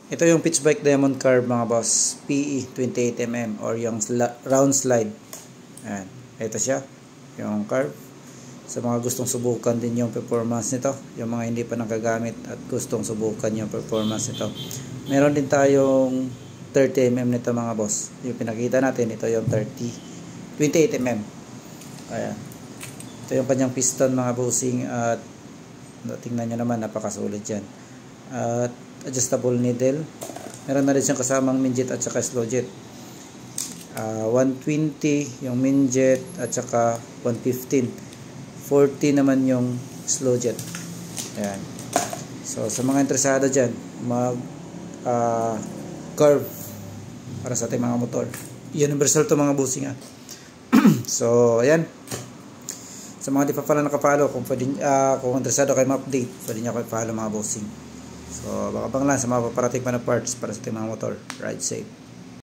Ito yung pitch bike diamond carb mga boss, PE 28mm or yung round slide. Ayan, ito siya, yung carb. Sa mga gustong subukan din yung performance nito, yung mga hindi pa nagagamit at gustong subukan yung performance nito. Meron din tayong 30mm nito mga boss. Yung pinakita natin, ito yung 28mm. Ayan. Ito yung kanyang piston mga bossing at tingnan nyo naman, napakasulit yan. At adjustable needle. Meron na rin siyang kasamang minjet at saka slow jet. 120 yung minjet at saka 115. 40 naman yung slow jet. Ayan. So sa mga interesado dyan, mag curve para sa ating mga motor. Universal to mga bossing. So ayan. Sa mga di pa pala nakapalo, kung interesado kayo ma-update, pwede nyo kayo follow mga bossing. So baka bang lang sa mga paparating pa na parts para sa ating mga motor. Ride safe.